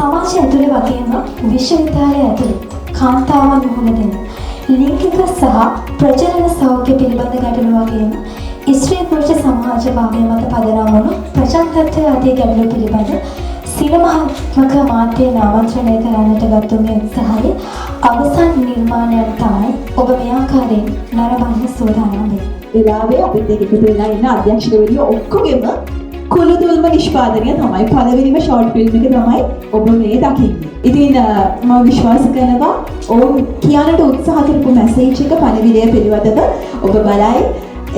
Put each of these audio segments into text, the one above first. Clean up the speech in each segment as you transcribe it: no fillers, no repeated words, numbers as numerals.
සමාජය ඇතුළේ වගේම විශ්වවිද්‍යාලය ඇතුළේ කාන්තාවන් මුහුණ දෙන ලිංගික සහ ප්‍රජනන සෞඛ්‍ය පිළිබඳ ගැටලු වගේම ස්ත්‍රී පුරුෂ සමාජවාදය මත පදනම් වුණු ප්‍රජාතන්ත්‍රය ආදී ගැටලු පිළිබඳ සිනමාත්මක මාධ්‍යයෙන් ආමන්ත්‍රණය කරන්නට ගත්තු මේ උත්සාහයේ අවසන් නිර්මාණයක් තමයි ඔබ මේ ආකාරයෙන් නරඹන්න සූදානම් වෙන්නේ. වෙලාවේ අපිත් එක්ක එකතු වෙලා ඉන්න අධ්‍යක්ෂකවරිය ඔක්කොගෙම කුළුතුල්ම නිෂ්පාදනය තමයි පළවෙනිම ෂෝට් ෆිල්ම් එක තමයි ඔබ මේ දකින්නේ. ඉතින් මම විශ්වාස කරනවා ඔවුන් කියන්නට උත්සාහ කරපු මැසේජ් එක පණිවිඩය පිළිබඳව ඔබ බලයි.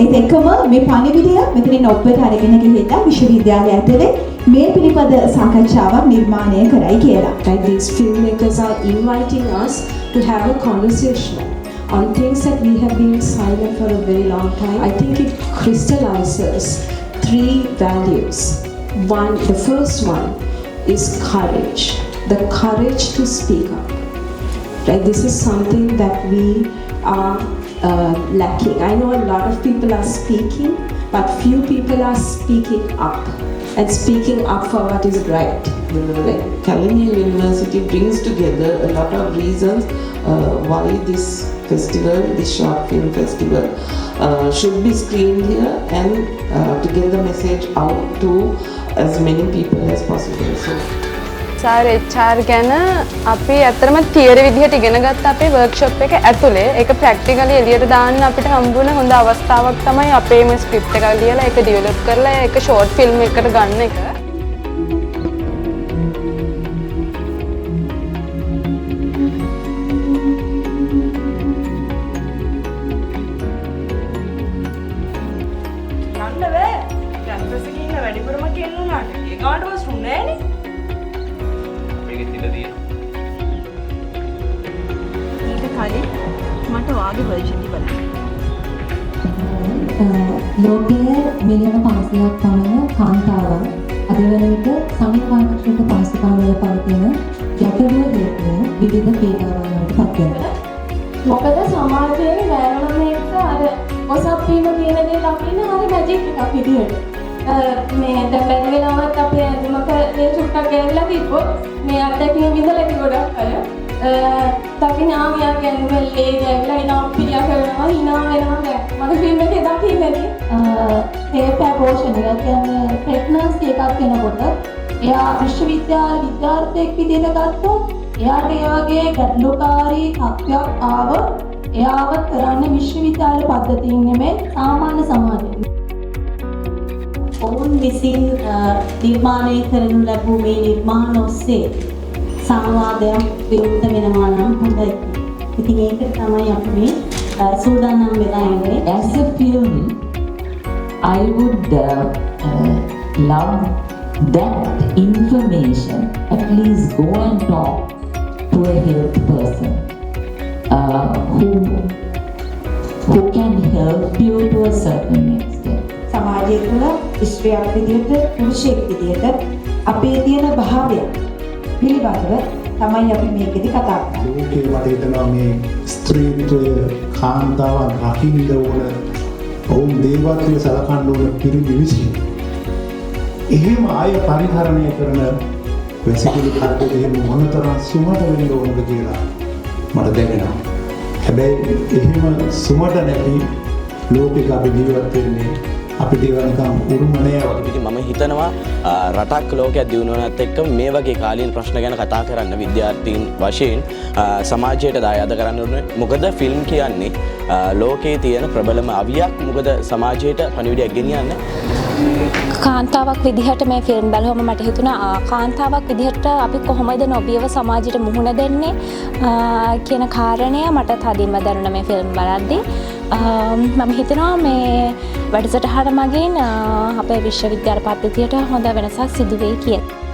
ඒත් එක්කම මේ පණිවිඩය මෙතනින් ඔබට අරගෙන ගිහිල්ලා විශ්වවිද්‍යාලය ඇතුලේ මේ පිළිබඳ සාකච්ඡාවක් නිර්මාණය කරයි කියලා. Like these filmmakers are inviting us to have a conversation on things that we have been silent for a very long time. I think it crystallizes 3 values. The first one is courage. The courage to speak up. Right? This is something that we are lacking. I know a lot of people are speaking, but few people are speaking up and speaking up for what is right. Kalaniya University brings together a lot of reasons why this festival, this short film festival, should be screened here and to get the message out to as many people as possible. So, HR ගැන අපි ඇත්තටම theory විදිහට ඉගෙන ගත්ත අපේ workshop එක ඇතුලේ ඒක ප්‍රැක්ටිකලි එළියට දාන්න අපිට හම්බුන හොඳ අවස්ථාවක් තමයි අපේ මේ ස්ක්‍රිප්ට් එක ලියලා ඒක ඩෙවලොප් කරලා ඒක ෂෝට් ෆිල්ම් එකකට ගන්න එක. යන්න බෑ. කැම්පස් එකේ ඉන්න වැඩිපුරම කෙල්ලුනාට ඒ ගානට වස්රුම් නෑනේ. කලින් මට වාගේ වර්ෂන් එක බලන්න. ලෝකයේ මිලියන 500ක් පමණ කාන්තාවන් අද වන විට සමිතිවාදක පාසුකාවල පවතින ගැටලුව හේතුවෙන් විවිධ පීඩාවන් වලට පත් වෙනවා. මොකද සමාජයේ වැරණම එක අර ඔසප් වීම කියන දේ ලකින හරි මැජික් එකක් විදියට. මේ දැන් බැරි වෙලාවත් අපේ ඇඳුමක මේ චුට්ටක් ගෑවිලා තිබ්බොත් මේ අත්දැකීම් විඳලා ඇති ගොඩක් අය දකින්න ආමියා කියන්නේ ලේ ගෑවිලා ඉනා පිළියා කරනවා hina වෙනවා දැන් මගේ ෆිල්ම් එකේ දකින්නදී හේප් ඇබෝෂන් එක කියන්නේ ප්‍රෙග්නන්සි එකක් වෙනකොට එයා විශ්වවිද්‍යාල විද්‍යාර්ථයෙක් විදිහට ගත්තොත් එයාට ඒ වගේ ගැටලුකාරී තත්ත්වයක් ආව එයාව කරන්නේ විශ්වවිද්‍යාල පද්ධතියින් නෙමෙයි සාමාන්‍ය සමාජයෙන්. ඔවුන් විසින් නිර්මාණය කරනු ලැබූ මේ නිර්මාණ ඔස්සේ සංවාදයක් විවෘත වෙනවා නම් හොඳයි. ඉතින් ඒක තමයි අපි මේ සූදානම් වෙලා ඉන්නේ. As a film, I would love that information at least go and talk to a health person who can help you to a certain extent. සමාජය තුළ ස්ත්‍රියක් විදිහට පුරුෂයෙක් විදිහට අපේ තියෙන භාවය පිළිබඳව තමයි අපි මේකෙදි කතා කරන්නේ. ලෝකේ මට හිතෙනවා මේ ස්ත්‍රීත්වය කාන්තාවන් රකින්න ඕන ඔවුන් දේවත්වය සලකන්න ඕන පිරිමිවිසි. එහෙම ආය පරිහරණය කරන වැසිකිලි කඩේ එහෙම මොනතරම් සුමට වෙන්න ඕනද කියලා මට දැනෙනවා. හැබැයි එහෙම සුමට නැති ලෝකෙක අපි ජීවත් වෙන්නේ අපිට ඒවනිකම් උරුම නෑ වගේ. මම හිතනවා රටක් ලෝකයක් දියුණුවනත් එක්ක මේ වගේ කාලීන ප්‍රශ්න ගැන කතා කරන්න විද්‍යාර්ථීන් වශයෙන් සමාජයට දායාද කරන්න ඕනේ. මොකද ෆිල්ම් කියන්නේ ලෝකයේ තියෙන ප්‍රබලම අවියක්. මොකද සමාජයට පණිවිඩයක් ගෙනියන්න. කාන්තාවක් විදිහට මේ ෆිල්ම් බලවම මට හිතුණා කාන්තාවක් විදිහට අපි කොහොමද නොබියව සමාජයට මුහුණ දෙන්නේ කියන කාරණය මට තදින්ම දැනුණා මේ ෆිල්ම් බලද්දී. මම හිතනවා මේ වැඩසටහන මගින් අපේ විශ්වවිද්‍යාල පද්ධතියට හොඳ වෙනසක් සිදු වෙයි කියලා.